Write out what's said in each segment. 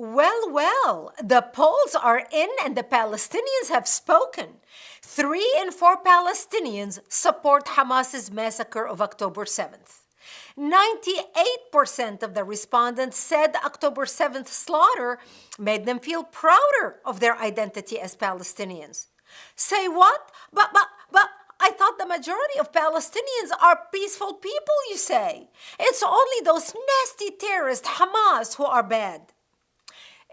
Well, the polls are in and the Palestinians have spoken. 3 in 4 Palestinians support Hamas's massacre of October 7th. 98% of the respondents said October 7th slaughter made them feel prouder of their identity as Palestinians. Say what? But I thought the majority of Palestinians are peaceful people, you say. It's only those nasty terrorists, Hamas, who are bad.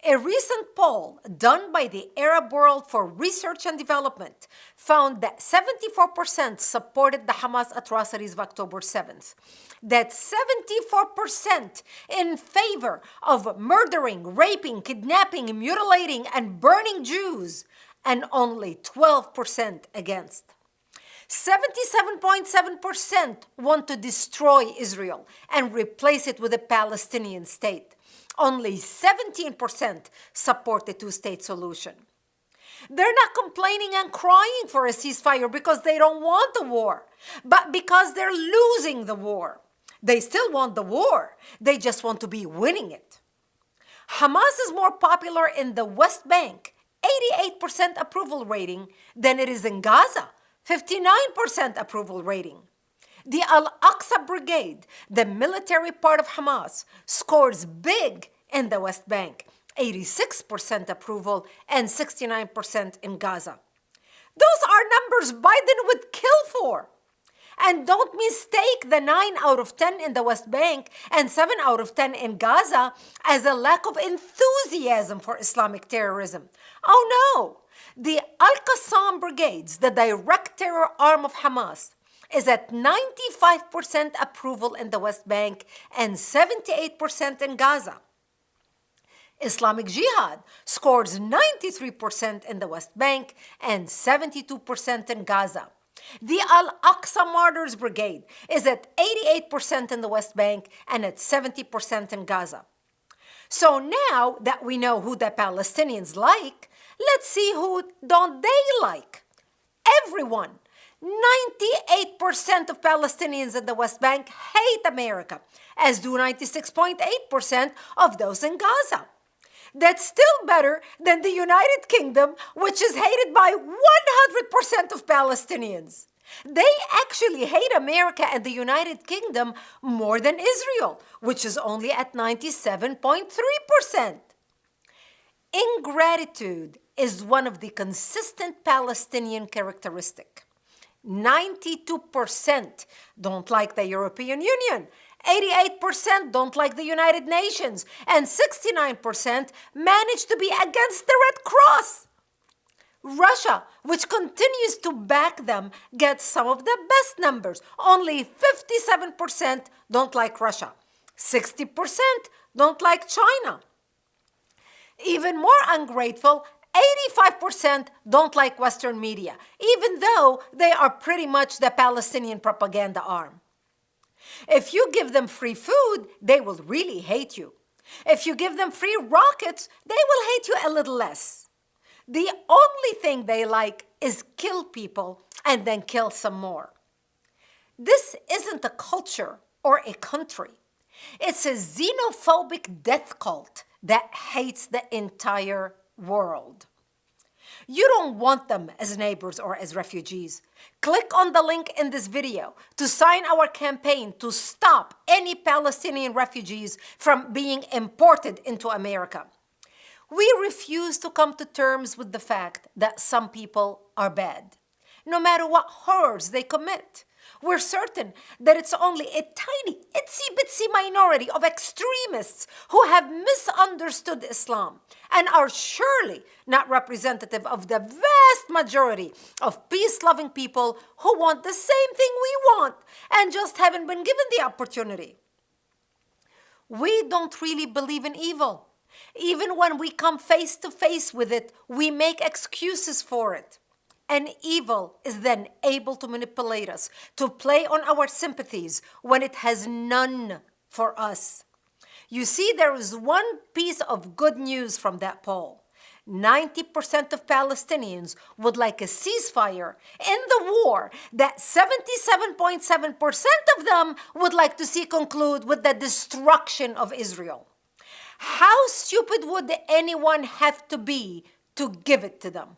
A recent poll done by the Arab World for Research and Development found that 74% supported the Hamas atrocities of October 7th. That's 74% in favor of murdering, raping, kidnapping, mutilating, and burning Jews, and only 12% against. 77.7% want to destroy Israel and replace it with a Palestinian state. Only 17% support the two-state solution. They're not complaining and crying for a ceasefire because they don't want the war, but because they're losing the war. They still want the war. They just want to be winning it. Hamas is more popular in the West Bank, 88% approval rating, than it is in Gaza, 59% approval rating. The Al-Aqsa Brigade, the military part of Hamas, scores big in the West Bank, 86% approval and 69% in Gaza. Those are numbers Biden would kill for. And don't mistake the 9 out of 10 in the West Bank and 7 out of 10 in Gaza as a lack of enthusiasm for Islamic terrorism. Oh no! The Al-Qassam Brigades, the direct terror arm of Hamas, is at 95% approval in the West Bank and 78% in Gaza. Islamic Jihad scores 93% in the West Bank and 72% in Gaza. The Al-Aqsa Martyrs Brigade is at 88% in the West Bank and at 70% in Gaza. So now that we know who the Palestinians like, let's see who don't they like. Everyone. 98% of Palestinians in the West Bank hate America, as do 96.8% of those in Gaza. That's still better than the United Kingdom, which is hated by 100% of Palestinians. They actually hate America and the United Kingdom more than Israel, which is only at 97.3%. Ingratitude is one of the consistent Palestinian characteristics. 92% don't like the European Union, 88% don't like the United Nations, and 69% manage to be against the Red Cross. Russia, which continues to back them, gets some of the best numbers. Only 57% don't like Russia. 60% don't like China. Even more ungrateful, 85% don't like Western media, even though they are pretty much the Palestinian propaganda arm. If you give them free food, they will really hate you. If you give them free rockets, they will hate you a little less. The only thing they like is kill people and then kill some more. This isn't a culture or a country. It's a xenophobic death cult that hates the entire world. You don't want them as neighbors or as refugees. Click on the link in this video to sign our campaign to stop any Palestinian refugees from being imported into America. We refuse to come to terms with the fact that some people are bad, no matter what horrors they commit. We're certain that it's only a tiny, itsy-bitsy minority of extremists who have misunderstood Islam and are surely not representative of the vast majority of peace-loving people who want the same thing we want and just haven't been given the opportunity. We don't really believe in evil. Even when we come face to face with it, we make excuses for it. And evil is then able to manipulate us, to play on our sympathies when it has none for us. You see, there is one piece of good news from that poll. 90% of Palestinians would like a ceasefire in the war that 77.7% of them would like to see conclude with the destruction of Israel. How stupid would anyone have to be to give it to them?